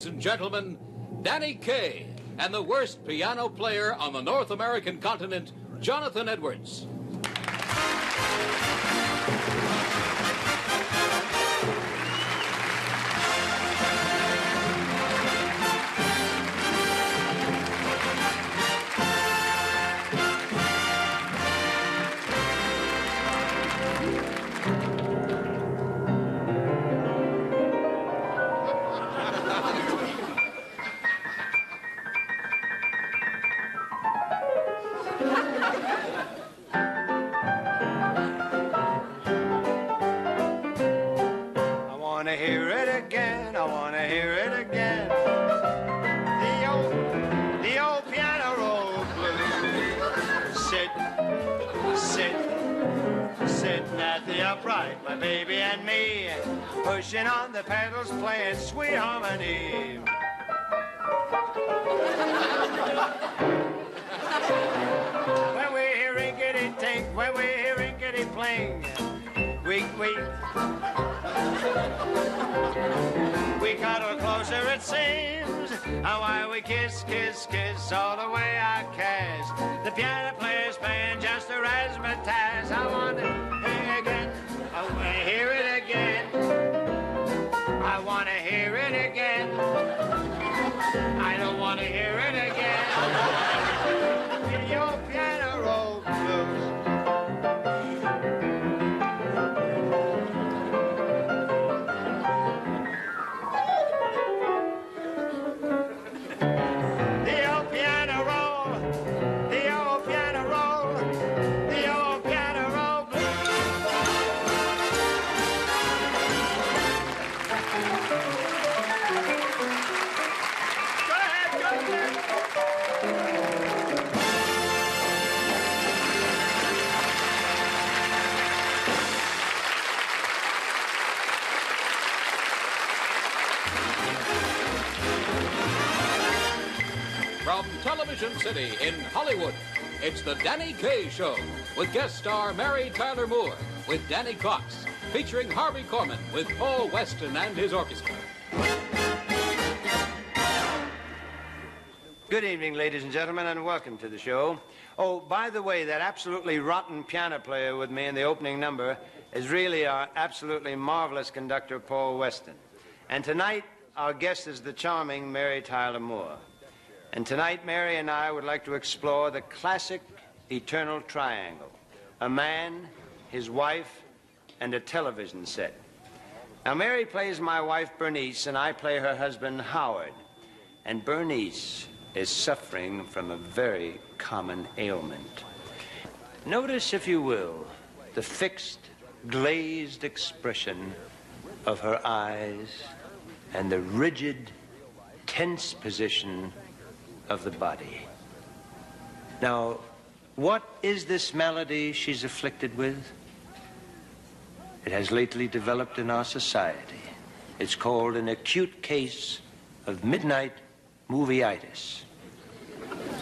Ladies and gentlemen, Danny Kaye and the worst piano player on the North American continent, Jonathan Edwards. I want to hear it again. The old piano roll blues. Sitting at the upright, my baby and me, pushing on the pedals, playing sweet harmony. When we hear rinkety-tink, when we hear rinkety-pling, we cuddle closer, it seems. How why we kiss, kiss, kiss all the way I cast. The piano player's playing just a razzmatazz. I want to hear it again. I want to hear it again. I want to hear it again. I don't want to hear it again. Your piano roll blues. From Television City in Hollywood, it's the Danny Kaye Show with guest star Mary Tyler Moore with Danny Cox, featuring Harvey Korman with Paul Weston and his orchestra. Good evening, ladies and gentlemen, and welcome to the show. Oh, by the way, that absolutely rotten piano player with me in the opening number is really our absolutely marvelous conductor, Paul Weston. And tonight, our guest is the charming Mary Tyler Moore. And tonight, Mary and I would like to explore the classic eternal triangle: a man, his wife, and a television set. Now, Mary plays my wife, Bernice, and I play her husband, Howard. And Bernice is suffering from a very common ailment. Notice, if you will, the fixed, glazed expression of her eyes and the rigid, tense position of the body. Now, what is this malady she's afflicted with? It has lately developed in our society. It's called an acute case of midnight movie-itis.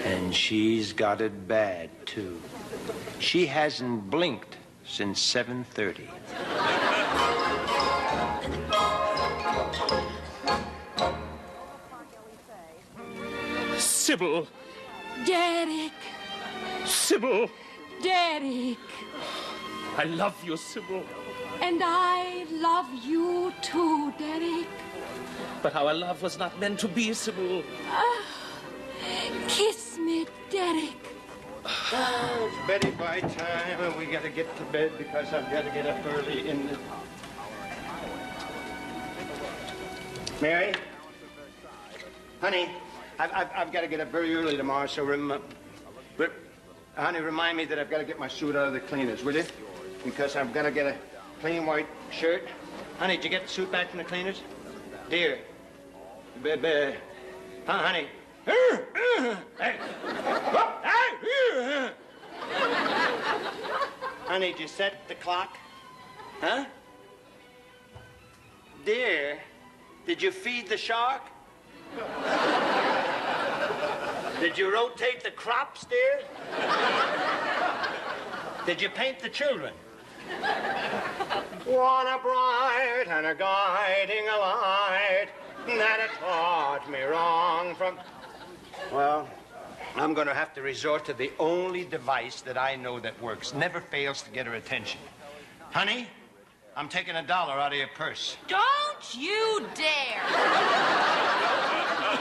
And she's got it bad, too. She hasn't blinked since 7:30. Sybil. Derek. Sybil. Derek. I love you, Sybil. And I love you too, Derek. But our love was not meant to be, Sybil. Kiss me, Derek. Oh, it's Betty by time, and we gotta get to bed because I've got to get up early in the... Mary? Honey, I've got to get up very early tomorrow, so honey, remind me that I've got to get my suit out of the cleaners, will you? Because I've got to get a clean white shirt. Honey, did you get the suit back from the cleaners? Dear. Honey. Honey, did you set the clock? Huh? Dear, did you feed the shark? Did you rotate the crops, dear? Did you paint the children? One a bright and a guiding light, that it taught me wrong from... Well, I'm going to have to resort to the only device that I know that works, never fails to get her attention. Honey, I'm taking $1 out of your purse. Don't you dare!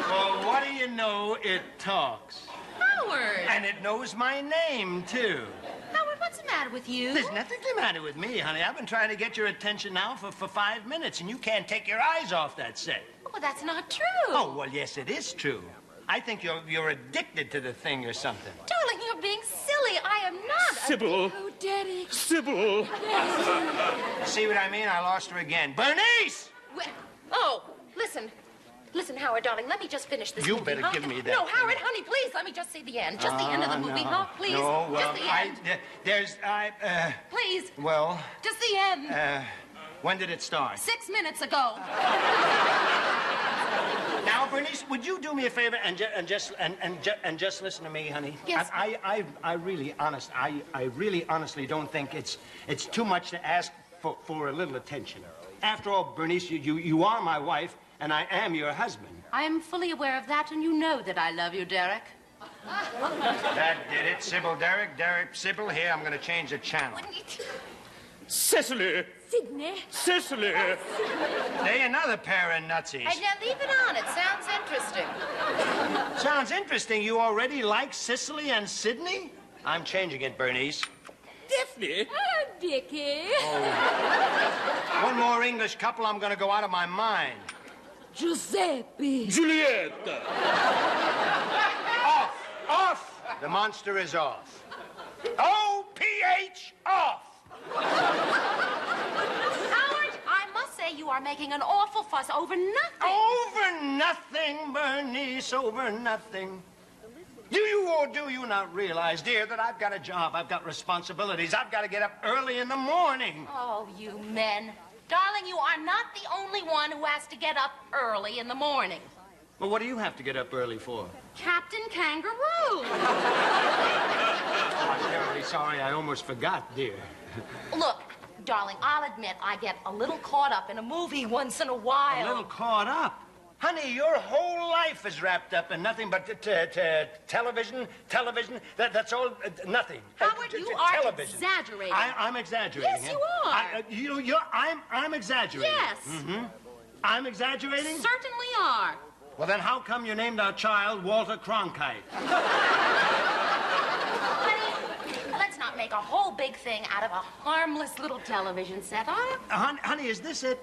Well, what do you know? It talks. Howard! And it knows my name, too. Howard, what's the matter with you? There's nothing the matter with me, honey. I've been trying to get your attention now for 5 minutes, and you can't take your eyes off that set. Well, that's not true. Oh, well, yes, it is true. I think you're addicted to the thing or something. Darling, you're being silly. I am not. Sybil! Oh, Daddy. Sybil! See what I mean? I lost her again. Bernice! Oh, listen. Listen, Howard, darling, let me just finish this You movie, better huh? give me that No, thing. Howard, honey, please, let me just see the end. Just the end of the movie, huh? Please. No, well, just the end. Please. Well, Just the end. when did it start? 6 minutes ago. Now, Bernice, would you do me a favor and just listen to me, honey? Yes. I really honestly don't think it's too much to ask for a little attention. After all, Bernice, you are my wife, and I am your husband. I am fully aware of that, and you know that I love you, Derek. That did it. Sybil, Derek, Sybil. Here, I'm going to change the channel. Cecily! Sidney. Cecily! They another pair of nutsies. Hey, now leave it on. It sounds interesting. Sounds interesting. You already like Cicely and Sydney? I'm changing it, Bernice. Daphne! Oh, Dickie. One more English couple, I'm going to go out of my mind. Giuseppe. Juliet! Off! The monster is off. O-P-H, off! Howard, I must say you are making an awful fuss over nothing. Over nothing, Bernice, over nothing. Do you or do you not realize, dear, that I've got a job, I've got responsibilities, I've got to get up early in the morning? Oh, you men. Darling, you are not the only one who has to get up early in the morning. Well, what do you have to get up early for? Captain Kangaroo. I'm terribly sorry, I almost forgot, dear. Look, darling, I'll admit I get a little caught up in a movie once in a while. A little caught up. Honey, your whole life is wrapped up in nothing but television. That's all, nothing. Howard, you are television. exaggerating. I'm exaggerating. Yes, you are. I'm exaggerating. Yes. Mm-hmm. I'm exaggerating? Certainly are. Well, then how come you named our child Walter Cronkite? Honey, let's not make a whole big thing out of a harmless little television set, huh? Honey, is this it?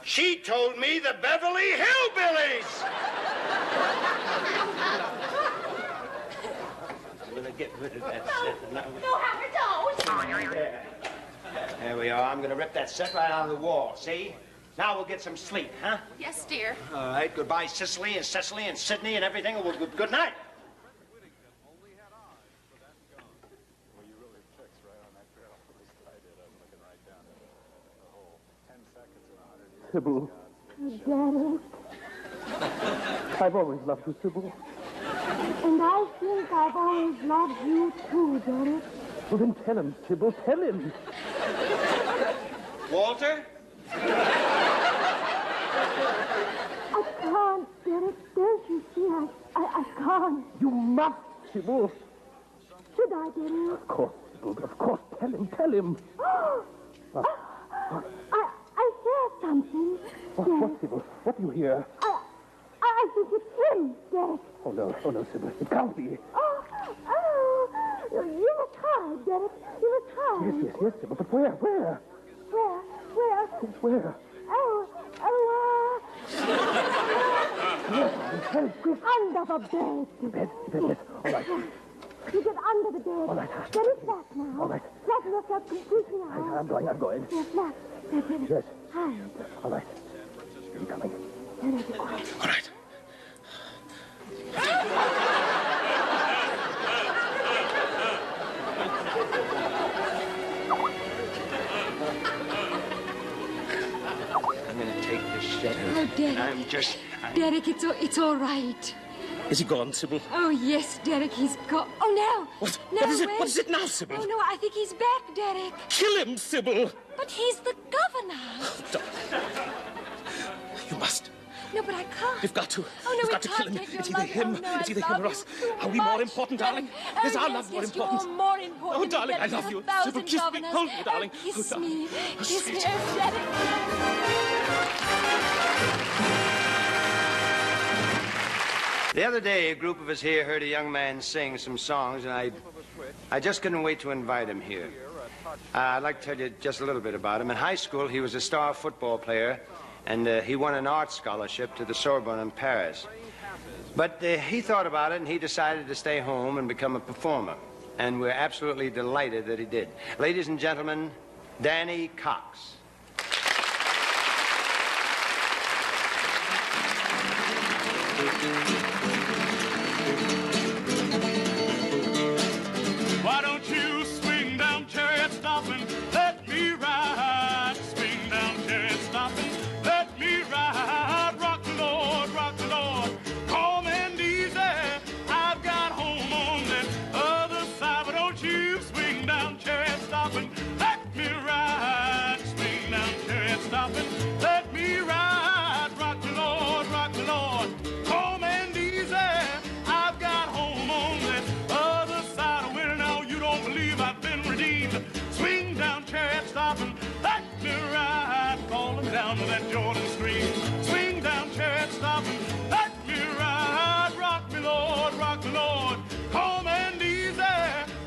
She told me the Beverly Hillbillies! I'm gonna get rid of that set. No, Howard, don't. There we are. I'm gonna rip that set right out of the wall, see? Now we'll get some sleep, huh? Yes, dear. All right, goodbye, Cicely and Cecily and Sydney and everything. Well, good night. Sybil. Daddy. I've always loved you, Sybil. And I think I've always loved you too, Daddy. Well, then tell him, Sybil. Tell him. Walter? I can't, Daddy. Don't you see? I can't. You must, Sybil. Should I, Daddy? Of course, Sybil. Of course. Tell him. I hear something. What, Sybil? What do you hear? I think it's him, Daddy. Oh, no, Sybil. It can't be. You were tired, Daddy. You were tired. Yes, Sybil. But where? Where? Yes, where? Under the bed. Bed, yes. All right. You get under the bed. All right. Get it flat now. All right. Flatten yourself completely out. I'm going. Yes, flat. Yes. Hide. All right. I'm coming. Daddy, be quiet. All right. the sheriff. Oh, Derek. Derek, it's all right. Is he gone, Sybil? Oh, yes, Derek, he's gone. Oh, no. What? No, What is it? wait. What is it now, Sybil? Oh, no, I think he's back, Derek. Kill him, Sybil! But he's the governor. You must. No, but I can't. We've got to. Oh, no, We've we got to kill can't him. take your It's either love. him. Oh, no, It's either I him or love us. you Are we so more much, important, Derek. darling? Oh, Is our yes, love more yes, important? You're more important. Oh, darling, I than love you. 1,000 Sybil, kiss me. governors. Hold me, darling. Oh, kiss Oh, darling. me. Oh, Kiss me. sweet. Oh, Derek. The other day, a group of us here heard a young man sing some songs, and I just couldn't wait to invite him here. I'd like to tell you just a little bit about him. In high school, he was a star football player, and he won an art scholarship to the Sorbonne in Paris. But he thought about it, and he decided to stay home and become a performer. And we're absolutely delighted that he did. Ladies and gentlemen, Danny Cox. Why don't you swing down, chariot stopping, let me ride. Swing down, chariot stopping, let me ride. Rock the Lord, calm and easy. I've got home on the other side. But don't you swing down, chariot stopping, let me ride. Swing down, chariot stopping, let me ride. Rock the Lord, calm and easy. I've got home on the other side. Well, now you don't believe I've been redeemed. Swing down, chariot stopping, let me ride. Falling down to that Jordan stream. Swing down, chariot stopping, let me ride. Rock me, Lord, calm and easy.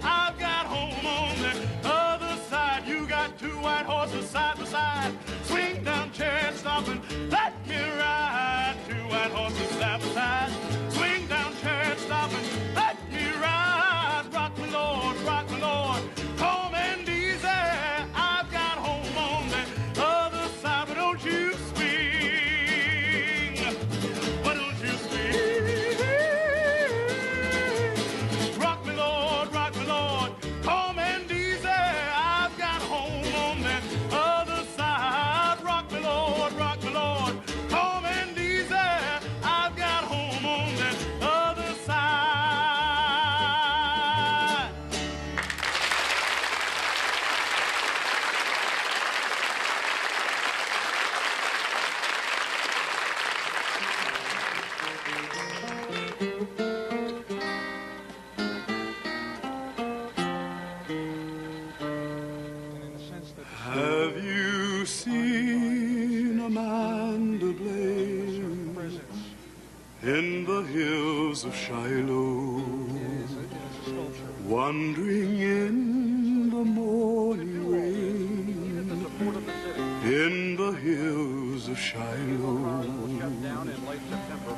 I've got home on the other side. You got two white horses side by side. Swing down, chariot stopping, let me ride. Two white horses side by side. Swing down, chariot stopping, let me ride. Rock me, Lord, calm and easy. I've got home on the other side. But don't you swing, but don't you swing. Rock me, Lord, calm and easy. I've got home on the other side. Rock me, Lord, calm and easy. I've got home on the other side. Have you seen Amanda Blaine in the hills of Shiloh, wandering in the morning rain, in the hills of Shiloh?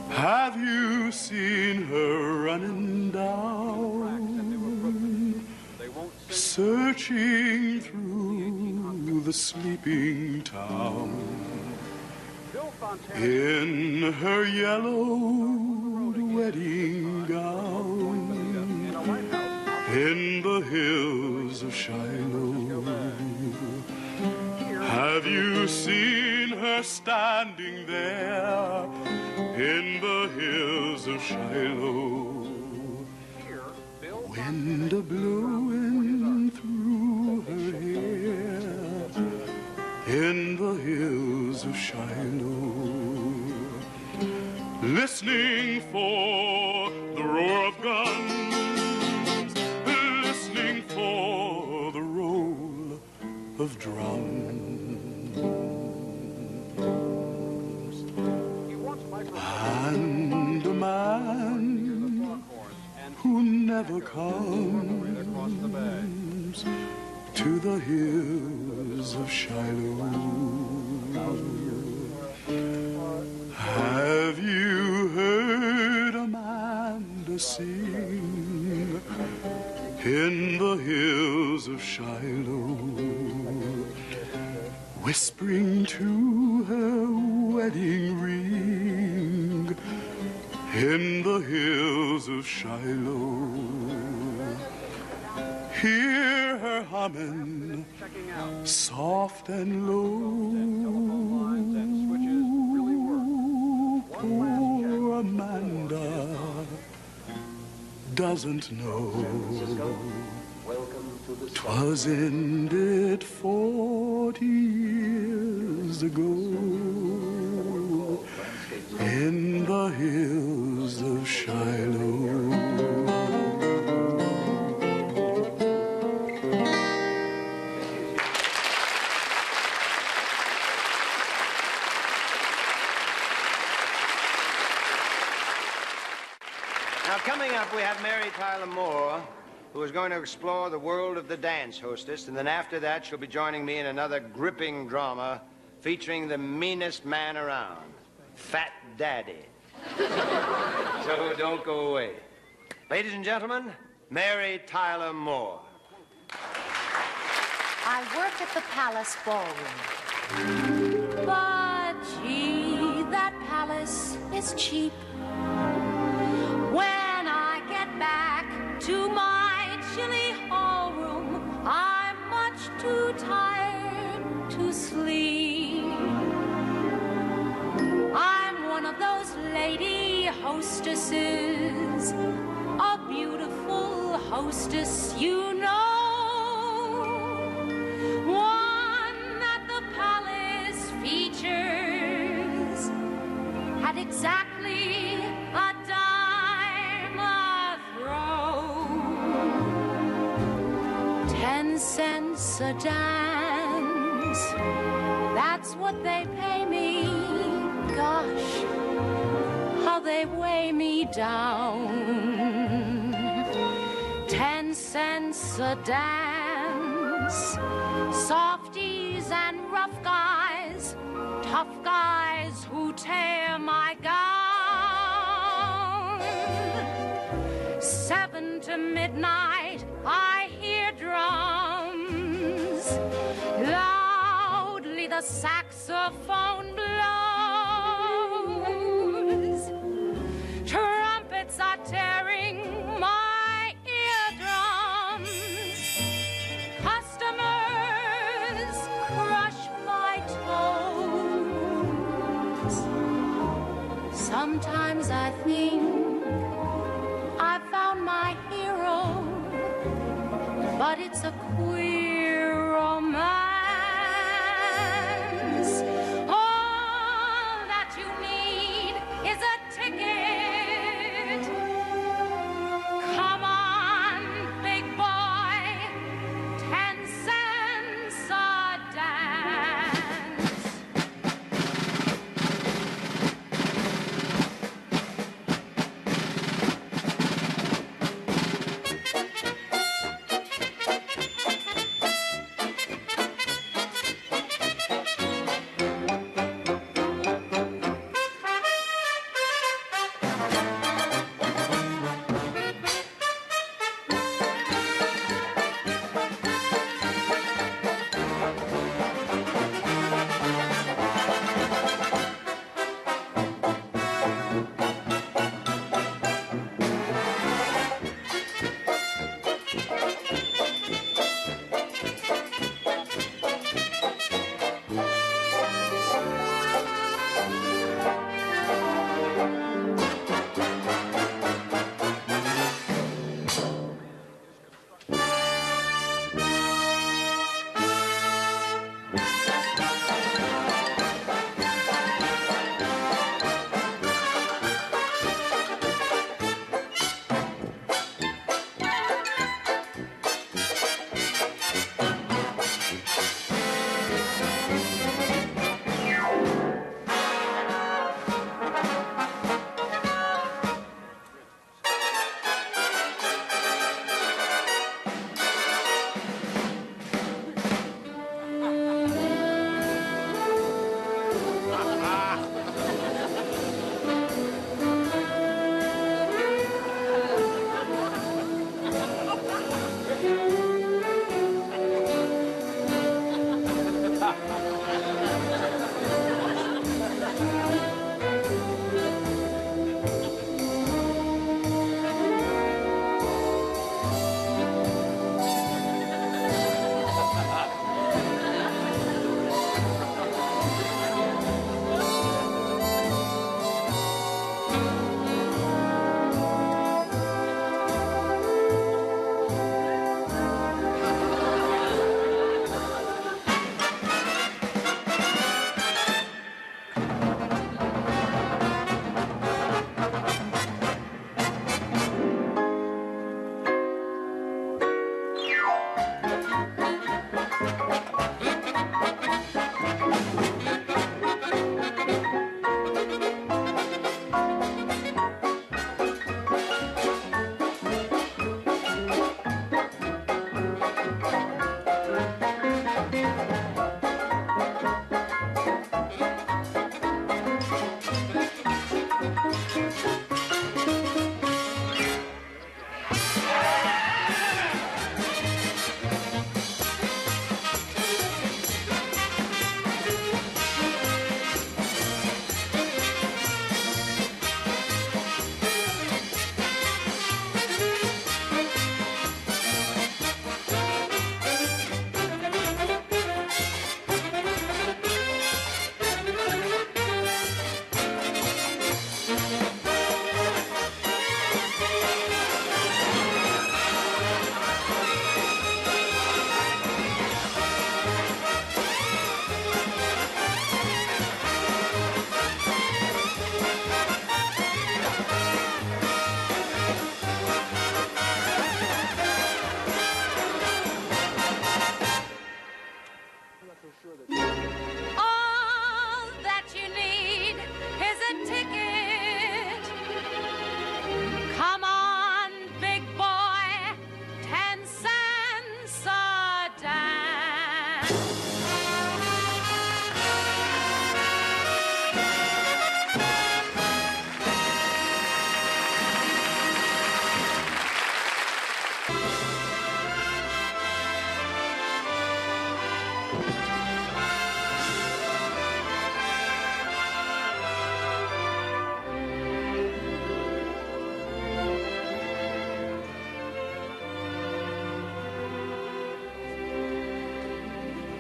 Have you seen her running down, searching through the sleeping town, in her yellowed wedding gown, in the hills of Shiloh? Have you seen her standing there in the hills of Shiloh? Wind a-blowing through her hair in the hills of Shiloh, listening for the roar of guns, listening for the roll of drums. And a man who never comes to the hills of Shiloh. Have you heard Amanda sing in the hills of Shiloh, whispering to her wedding ring in the hills of Shiloh? Hear her humming, soft and low, doesn't know 'twas ended 40 years ago in the hills of Shiloh. Now, coming up, we have Mary Tyler Moore, who is going to explore the world of the dance hostess, and then after that, she'll be joining me in another gripping drama featuring the meanest man around, Fat Daddy. So don't go away. Ladies and gentlemen, Mary Tyler Moore. I work at the Palace Ballroom. But gee, that palace is cheap. When I get back to my chilly hallroom, I'm much too tired to sleep. I'm one of those lady hostesses, a beautiful hostess, you know. One that the palace features at exactly a dime a throw. 10 cents a dance, that's what they pay me. Gosh, how they weigh me down. 10 cents a dance, softies and rough guys, tough guys who tear my gown. 7 to midnight, I hear drums. Loudly the saxophone blows. Trumpets are tearing my eardrums. Customers crush my toes. Sometimes I think I found my hero, but it's a queer romance. All that you need is a ticket. Come on, big boy, 10 cents a dance.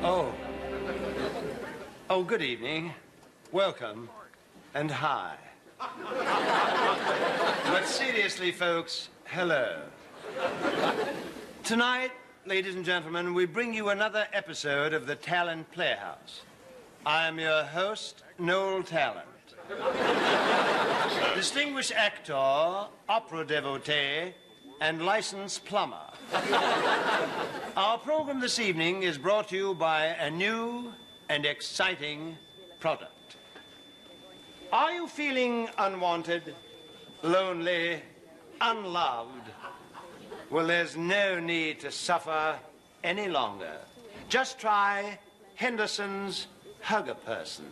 Oh, good evening. Welcome. And hi. But seriously, folks, hello. Tonight, ladies and gentlemen, we bring you another episode of the Talent Playhouse. I am your host, Noel Talent. Distinguished actor, opera devotee, and licensed plumber. Our program this evening is brought to you by a new and exciting product. Are you feeling unwanted, lonely, unloved? Well, there's no need to suffer any longer. Just try Henderson's Hug-A-Person.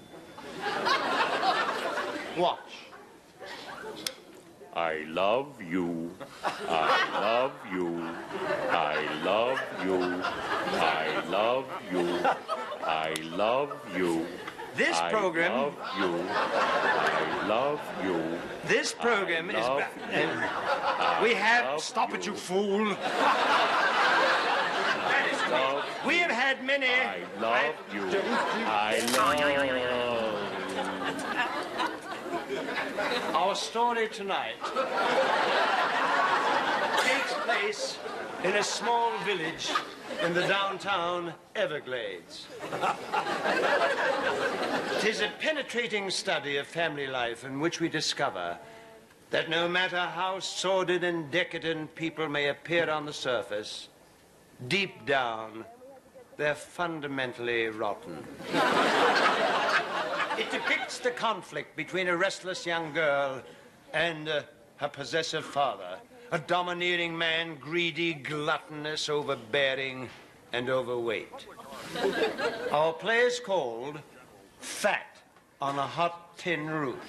Watch. I love you. I love you. I love you. I love you. I love you. This program... I love you. I love you. This program is... we have... Stop it, you fool. We have had many... I love you. I love you. Our story tonight takes place in a small village in the downtown Everglades. It is a penetrating study of family life in which we discover that no matter how sordid and decadent people may appear on the surface, deep down, they're fundamentally rotten. It depicts the conflict between a restless young girl and her possessive father, a domineering man, greedy, gluttonous, overbearing, and overweight. Our play is called Fat on a Hot Tin Roof.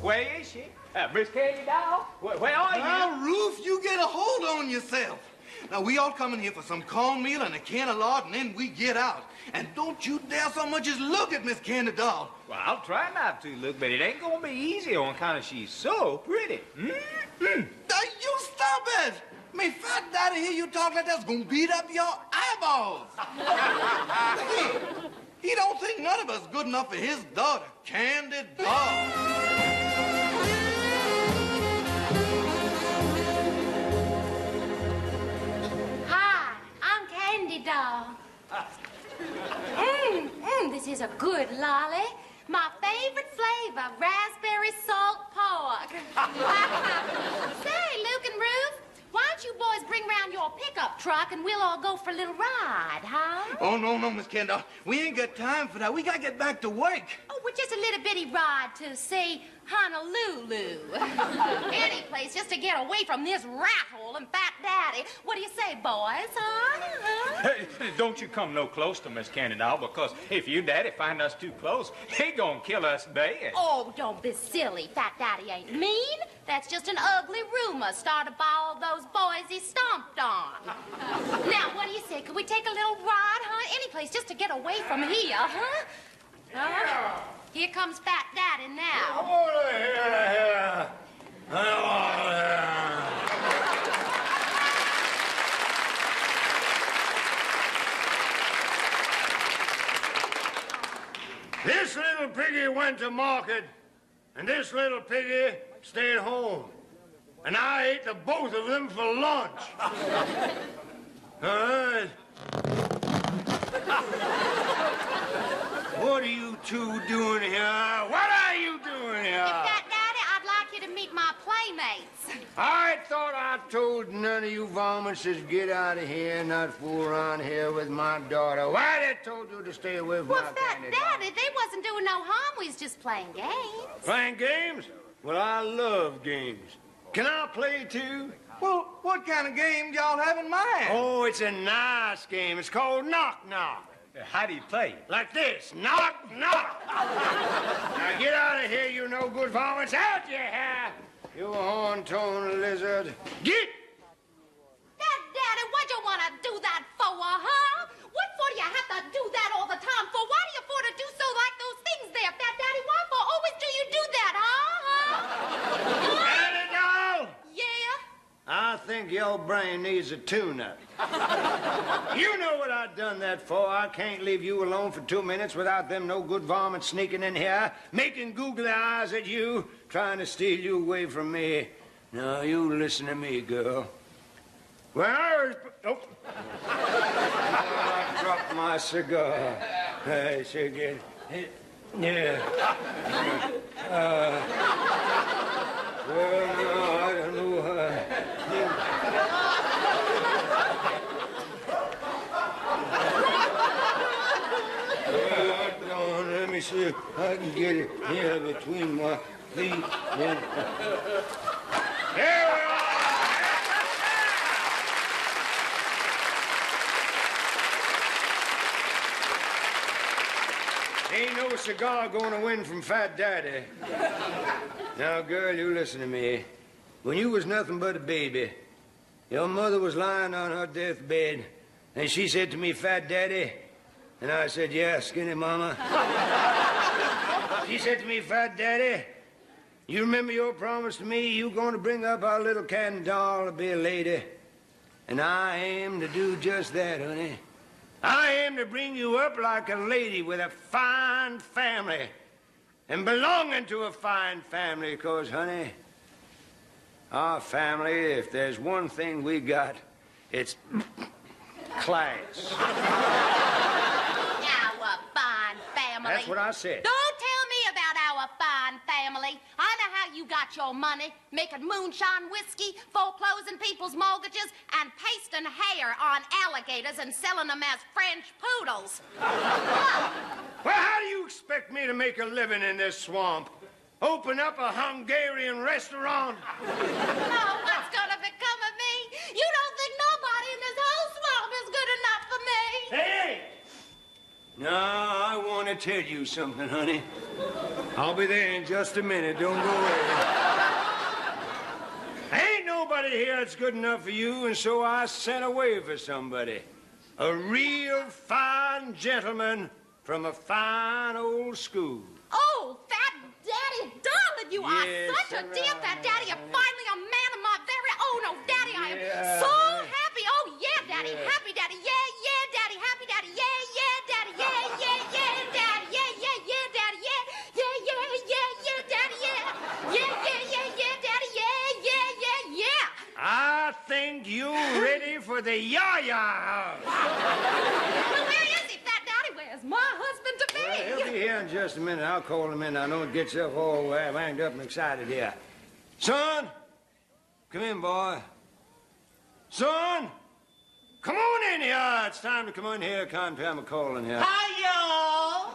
Where is she? Miss Kaye doll? Where are you? Now, Roof, you get a hold on yourself. Now, we all come in here for some cornmeal and a can of lard, and then we get out. And don't you dare so much as look at Miss Candy Doll. Well, I'll try not to look, but it ain't gonna be easy on account of she's so pretty. Now, you stop it! Me fat daddy hear you talk like that's gonna beat up your eyeballs. He don't think none of us good enough for his daughter, Candy Doll. Doll. This is a good lolly. My favorite flavor, raspberry salt pork. Say, Luke and Ruth, why don't you boys bring round your pickup truck and we'll all go for a little ride, huh? Oh, no, Miss Candy Doll. We ain't got time for that. We gotta get back to work. Oh, we're just a little bitty ride to, say, Honolulu. Any place just to get away from this rat hole and Fat Daddy. What do you say, boys, huh? Hey, don't you come no close to Miss Candy doll, because if you daddy find us too close, he gonna kill us dead. Oh, don't be silly. Fat Daddy ain't mean. That's just an ugly rumor started by all those boys he stomped on. Now, what do you say? Could we take a little ride, huh? Any place just to get away from here, huh? Yeah. Here comes Fat Daddy now. Over here. This little piggy went to market, and this little piggy stayed home. And I ate the both of them for lunch. All right. What are you two doing here? What are you doing here? Fat Daddy, I'd like you to meet my playmates. I thought I told none of you varmints to get out of here and not fool around here with my daughter. Why they told you to stay away from Well, my Fat candy Daddy, they wasn't doing no harm. We was just playing games. Playing games? Well, I love games. Can I play too? Well, what kind of game y'all have in mind? Oh, it's a nice game. It's called Knock Knock. How do you play? Like this. Knock, knock. Now get out of here, you no good varmints. Out you here, you horn-toed lizard. Get! Fat Daddy, what'd you want to do that for, huh? What for do you have to do that all the time for? Why do you for to do so think your brain needs a tune-up. You know what I done that for. I can't leave you alone for 2 minutes without them no good varmints sneaking in here, making googly eyes at you, trying to steal you away from me. Now, you listen to me, girl. When I was... Oh. I dropped my cigar. I should get... Yeah. Well, no, I don't know. Well, let me see if I can get it here between my feet. Yeah. Here we are! Ain't no cigar gonna win from Fat Daddy. Now, girl, you listen to me. When you was nothing but a baby, your mother was lying on her deathbed, and she said to me, Fat Daddy, and I said, yeah, skinny mama. She said to me, Fat Daddy, you remember your promise to me? You gonna bring up our little Ken doll to be a lady? And I aim to do just that, honey. I am to bring you up like a lady with a fine family and belonging to a fine family, because, honey, our family, if there's one thing we got, it's class. Our fine family. That's what I said. Don't tell me about our fine family. I know how you got your money, making moonshine whiskey, foreclosing people's mortgages, and pasting hair on alligators and selling them as French poodles. Well, how do you expect me to make a living in this swamp? Open up a Hungarian restaurant? No, what's gonna become of me? You don't think nobody in this whole swamp is good enough for me? Hey! No, I want to tell you something, honey. I'll be there in just a minute. Don't go away. Ain't nobody here that's good enough for you, and so I sent away for somebody. A real fine gentleman from a fine old school. Oh, Fat Daddy, darling, you are Yes, such a dear Fat Daddy. You're finally a man of my very own. Oh, Daddy, I am Yeah. so happy. Oh, yeah, Daddy, Yeah. happy Daddy. Yeah, yeah, Daddy, happy Daddy. Yeah, yeah, Daddy. Yeah, yeah, yeah, Daddy. Yeah, yeah, yeah, Daddy. Yeah, yeah, yeah, yeah, yeah, Daddy. Yeah, yeah, yeah, yeah, yeah, Daddy. Yeah, yeah, yeah, yeah. I think you're ready for the yaya house. Well, where is he, Fat Daddy? Where's my husband to be? Well, he'll be here in just a minute. I'll call him in. I know it gets yourself all wound up and excited here. Son, come in, boy. Son, come on in here. It's time to come in here. Time to call in here. Hi, y'all.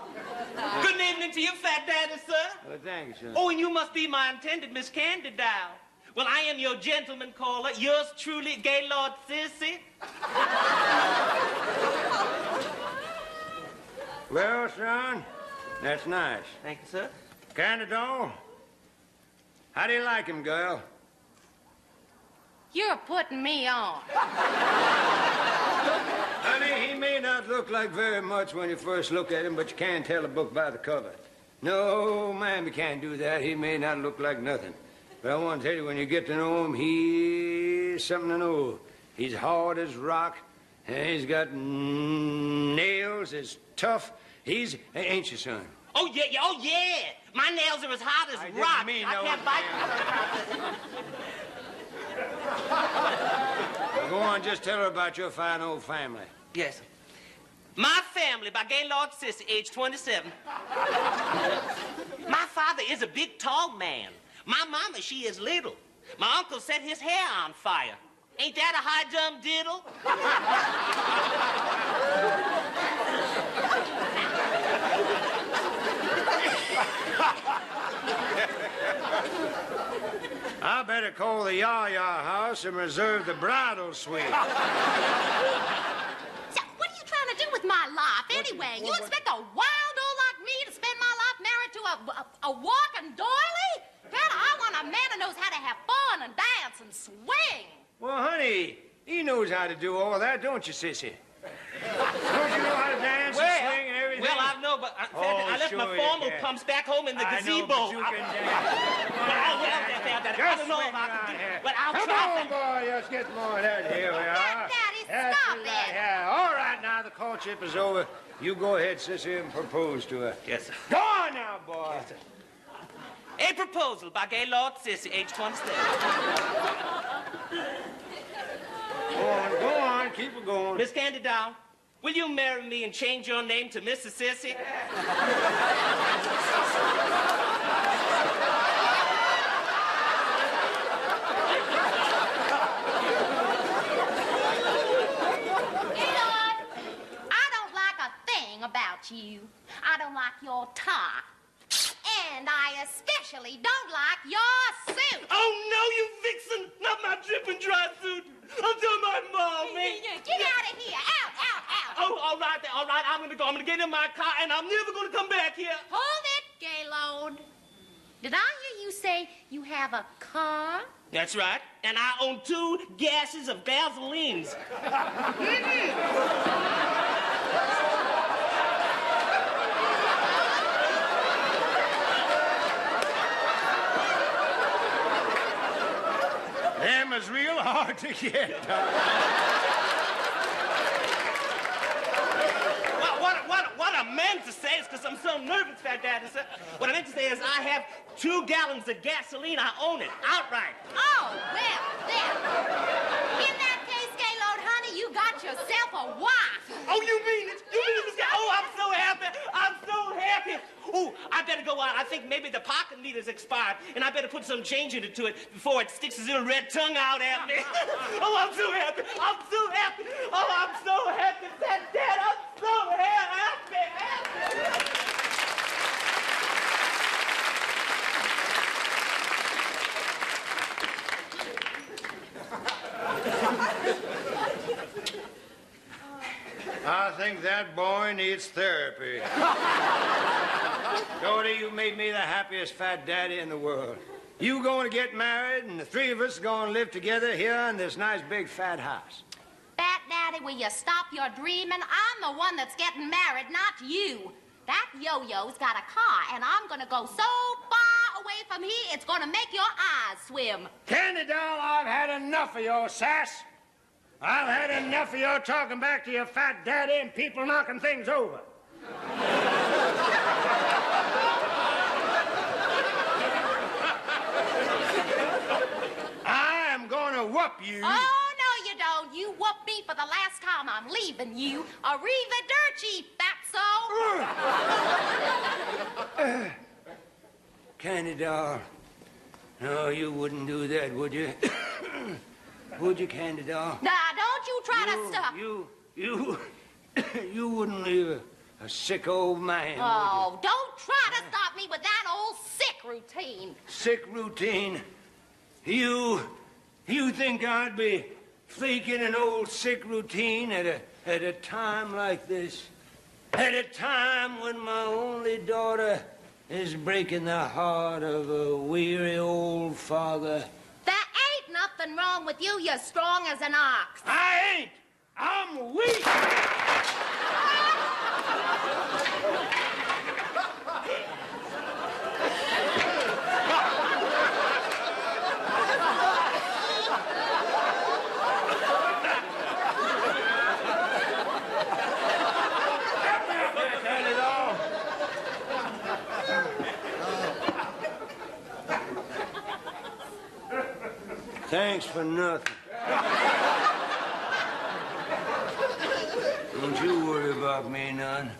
Good evening to you, Fat Daddy, sir. Well, thank you, son. Oh, and you must be my intended Miss Candy Doll. Well, I am your gentleman caller, yours truly, Gaylord Sissy. Well, son, that's nice. Thank you, sir. Candy doll, how do you like him, girl? You're putting me on. Honey, he may not look like very much when you first look at him, but you can't tell a book by the cover. No, ma'am, you can't do that. He may not look like nothing. But I want to tell you, when you get to know him, he's something to know. He's hard as rock, and he's got nails as tough. He's... Ain't you, son? Oh, yeah, yeah, oh, yeah. My nails are as hot as rock. mean I no can't bite. Go on, just tell her about your fine old family. Yes, sir. My family, by Gaylord Sissy, age 27. My father is a big, tall man. My mama, she is little. My uncle set his hair on fire. Ain't that a high jump diddle? I better call the Yaya house and reserve the bridal suite. So, what are you trying to do with my life, anyway? You expect a wild old like me to spend my life married to a walking doily? Pat, I want a man who knows how to have fun and dance and swing. Well, honey, he knows how to do all that, don't you, sissy? Don't you know how to dance and swing and everything? Well, I know, but I left my sure formal you can. pumps back home in the I gazebo. know, but you can dance. Daddy. I don't know if I can do it, but I'll Come try. on, boy, let's get more of that. Here we are. Daddy, That's stop right, it. yeah. All right, now the courtship is over. You go ahead, sissy, and propose to her. Yes, sir. Go on now, boy. Yes, sir. A proposal by Gaylord Sissy, age 27. Go on, keep it going. Miss Candy Doll, will you marry me and change your name to Mrs. Sissy? Gaylord, I don't like a thing about you. I don't like your tie. And I especially don't like your suit. Oh, no, you vixen! Not my dripping dry suit. I'm telling my mom, man. Get out of here. Out, out, out. Oh, all right, all right. I'm gonna go. I'm gonna get in my car, and I'm never gonna come back here. Hold it, Gaylord. Did I hear you say you have a car? That's right. And I own 2 gases of gasolines. Them is real hard to get. What I meant to say is because I'm so nervous, Fat Daddy, sir. What I meant to say is I have 2 gallons of gasoline. I own it outright. Oh, well, then. In that case, Gaylord, honey, you got yourself a wife. Oh, you mean it? You mean it, Miss Gail? Oh, I'm so happy. I'm so happy. Oh, I better go out. I think maybe the pocket meter's expired, and I better put some change into it before it sticks his little red tongue out at me. Oh, I'm so happy. I'm so happy. Oh, I'm so happy, Fat Dad. I'm so happy. I think that boy needs therapy. Dodie, you made me the happiest fat daddy in the world. You going to get married, and the 3 of us going to live together here in this nice big fat house. Fat Daddy, will you stop your dreaming? I'm the one that's getting married, not you. That yo-yo's got a car, and I'm gonna go so far away from here, it's gonna make your eyes swim. Candy Doll, I've had enough of your sass. I've had enough of your talking back to your fat daddy and people knocking things over. I am going to whoop you. Oh, no, you don't. You whooped me for the last time. I'm leaving you. Arrivederci, fatso. Candy Doll. No, you wouldn't do that, would you? Would you, Candy Doll? Now, don't you try to stop. You wouldn't leave a sick old man, Oh, don't try to stop me with that old sick routine. Sick routine. You think I'd be faking an old sick routine at a time like this? At a time when my only daughter is breaking the heart of a weary old father? There ain't nothing wrong with you. You're strong as an ox. I ain't. I'm weak. Thanks for nothing. Don't you worry about me none.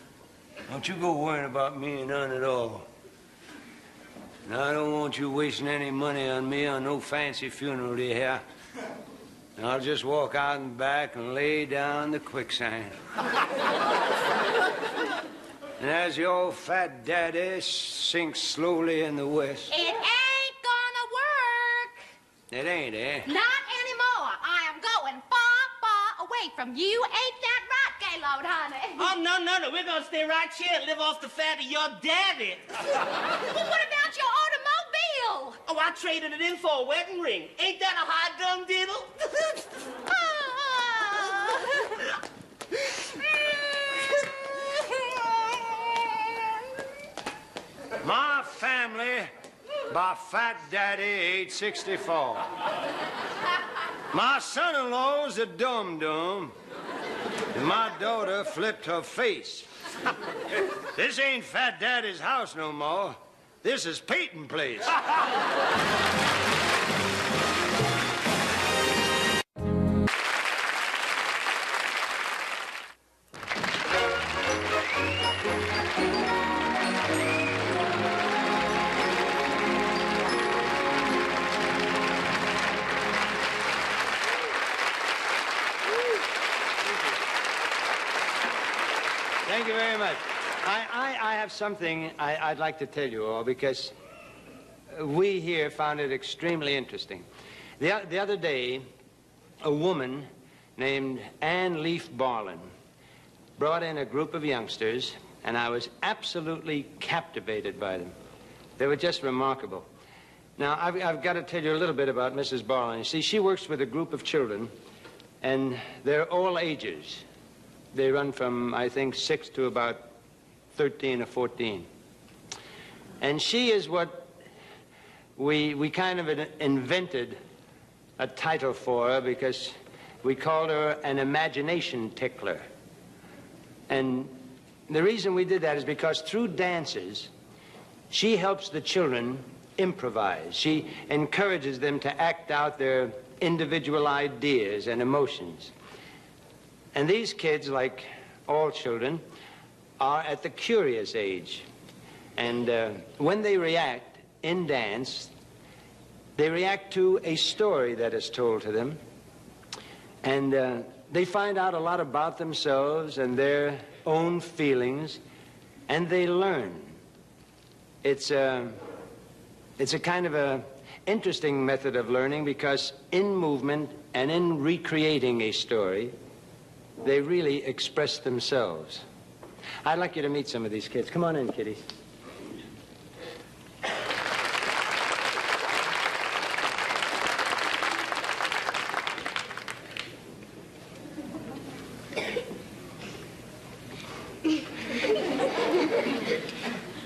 Don't you go worrying about me none at all. And I don't want you wasting any money on me on no fancy funeral, do you hear? And I'll just walk out in the back and lay down the quicksand. And as your fat daddy sinks slowly in the west. It ain't gonna work. It ain't, eh? Not anymore. I am going far, far away from you. Ain't that right, Gaylord, honey? Oh, no. We're gonna stay right here and live off the fat of your daddy. Well, what about your automobile? Oh, I traded it in for a wedding ring. Ain't that a hot dum diddle? My family by Fat Daddy, age 64. My son-in-law's a dum-dum, and my daughter flipped her face. This ain't Fat Daddy's house no more. This is Peyton Place. Thank you very much. I have something I'd like to tell you all because we here found it extremely interesting. The other day, a woman named Ann Leaf Barlin brought in a group of youngsters, and I was absolutely captivated by them. They were just remarkable. Now, I've got to tell you a little bit about Mrs. Barlin. You see, she works with a group of children, and they're all ages. They run from, I think, 6 to about 13 or 14. And she is what we kind of invented a title for her because we called her an imagination tickler. And the reason we did that is because through dances, she helps the children improvise. She encourages them to act out their individual ideas and emotions. And these kids, like all children, are at the curious age. And when they react in dance, they react to a story that is told to them. And they find out a lot about themselves and their own feelings, and they learn. It's a kind of a interesting method of learning because in movement and in recreating a story, they really express themselves. I'd like you to meet some of these kids. Come on in, kiddies.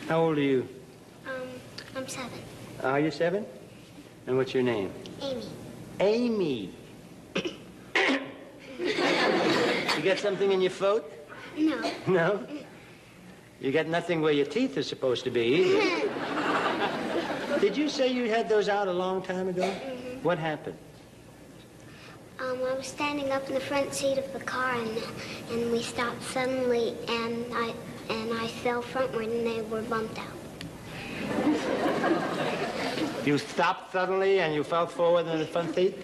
How old are you? I'm 7. Are you 7? And what's your name? Amy. Amy. You got something in your throat? No. No? You got nothing where your teeth are supposed to be either. Did you say you had those out a long time ago? Mm-hmm. What happened? I was standing up in the front seat of the car, and we stopped suddenly, and I fell frontward, and they were bumped out. You stopped suddenly and you fell forward in the front seat?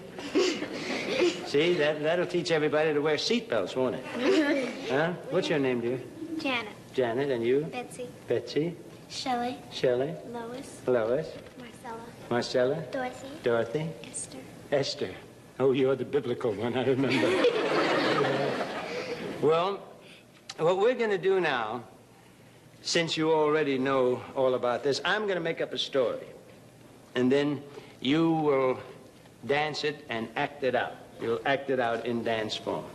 See, that'll teach everybody to wear seatbelts, won't it? Huh? What's your name, dear? Janet. Janet, and you? Betsy. Betsy. Shelley. Shelley. Lois. Lois. Marcella. Marcella. Dorothy. Dorothy. Esther. Esther. Oh, you're the biblical one, I remember. Well, what we're going to do now, since you already know all about this, I'm going to make up a story. And then you will dance it and act it out. You'll act it out in dance form.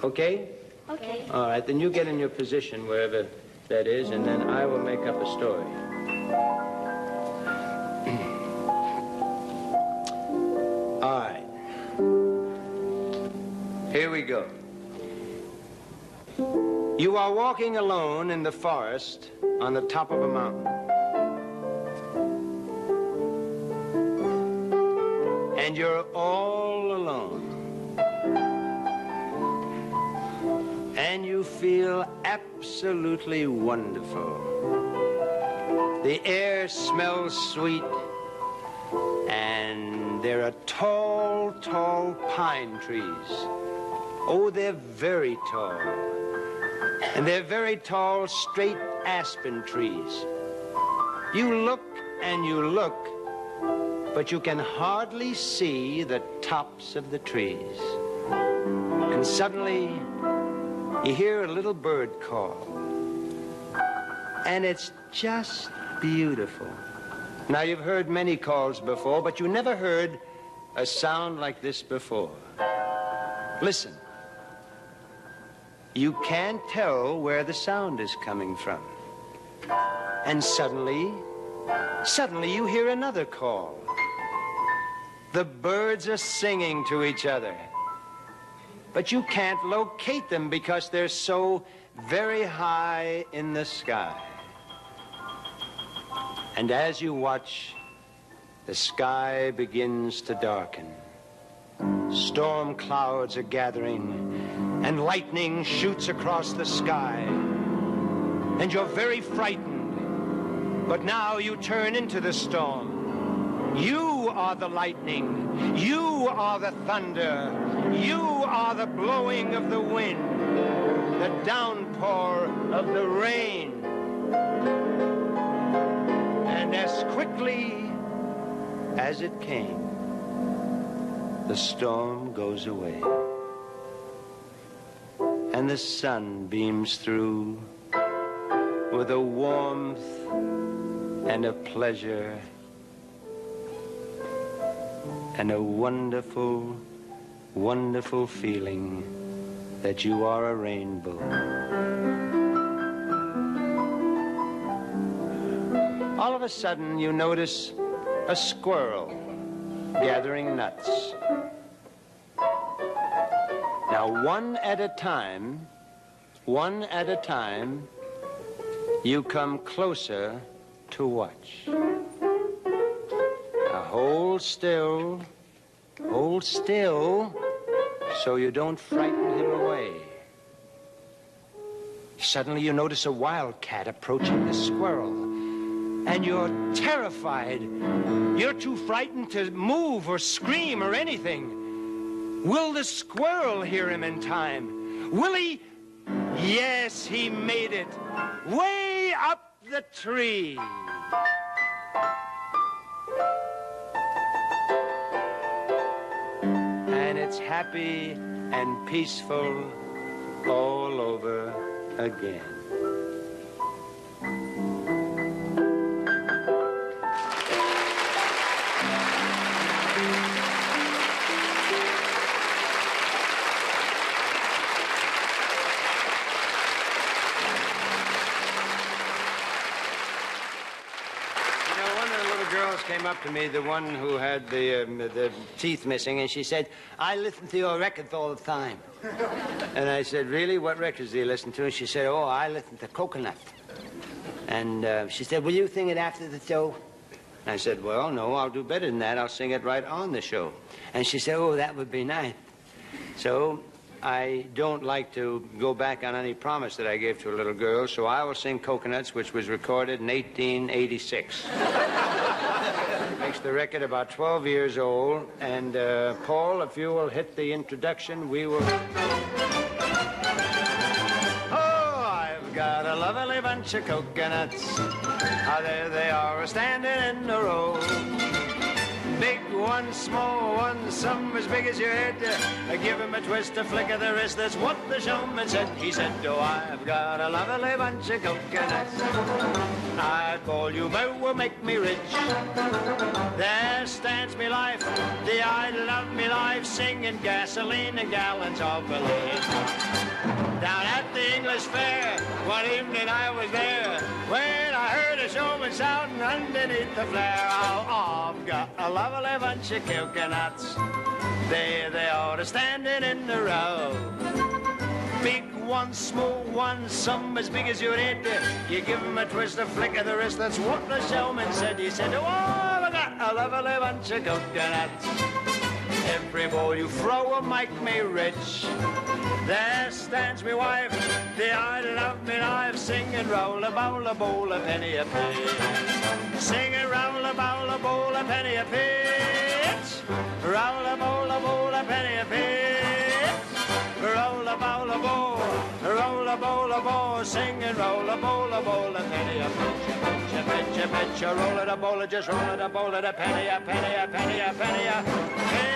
Okay? Okay. All right, then you get in your position wherever that is, and then I will make up a story. All right. Here we go. You are walking alone in the forest on the top of a mountain. And you're all alone. And you feel absolutely wonderful. The air smells sweet, and there are tall, tall pine trees. Oh, they're very tall. And they're very tall, straight aspen trees. You look and you look, but you can hardly see the tops of the trees. And suddenly, you hear a little bird call. And it's just beautiful. Now, you've heard many calls before, but you never heard a sound like this before. Listen. You can't tell where the sound is coming from. And suddenly, Suddenly you hear another call. The birds are singing to each other. But you can't locate them because they're so very high in the sky. And as you watch, the sky begins to darken. Storm clouds are gathering, and lightning shoots across the sky. And you're very frightened. But now you turn into the storm. You are the lightning. You are the thunder. You are the blowing of the wind, the downpour of the rain. And as quickly as it came, the storm goes away. And the sun beams through with a warmth and a pleasure and a wonderful, wonderful feeling that you are a rainbow. All of a sudden, you notice a squirrel gathering nuts. Now, one at a time, you come closer to watch. Now, hold still, so you don't frighten him away. Suddenly you notice a wildcat approaching the squirrel, and you're terrified. You're too frightened to move or scream or anything. Will the squirrel hear him in time? Will he? Yes, he made it. Way up the tree. And it's happy and peaceful all over again. Came up to me, the one who had the teeth missing, and she said, "I listen to your records all the time." And I said, "Really? What records do you listen to?" And she said, "Oh, I listen to Coconut." And she said, "Will you sing it after the show?" And I said, "Well, no, I'll do better than that. I'll sing it right on the show." And she said, "Oh, that would be nice." So I don't like to go back on any promise that I gave to a little girl, so I will sing Coconuts, which was recorded in 1886. Makes the record about 12 years old. And, Paul, if you will hit the introduction, we will... Oh, I've got a lovely bunch of coconuts. Ah, there they are, standing in a row. Big one, small one, some as big as your head. I give him a twist, a flick of the wrist. That's what the showman said. He said, "Oh, I've got a lovely bunch of coconuts. I call you, but will make me rich. There stands me life, the idol of me life, singing gasoline and gallons of belief. Down at the English fair, one evening I was there, when I heard a showman shouting underneath the flare. Oh, I've got a lovely bunch of coconuts. There they are, standing in a row. Big one, small one, some as big as your head. You give them a twist, a flick of the wrist. That's what the showman said. He said, "Oh, I've got a lovely bunch of coconuts. Every ball you throw will make me rich. There stands me wife, the idol of me life, singing roll a bowl, a penny a pinch. Singing roll a bowl, a penny a pinch. Roll a bowl, a penny a pinch. Roll a bowl, a bowl, singing roll a bowl, a penny a pinch. Roll it a bowl, just roll it a bowl, a penny, a penny, a penny, a penny, a penny.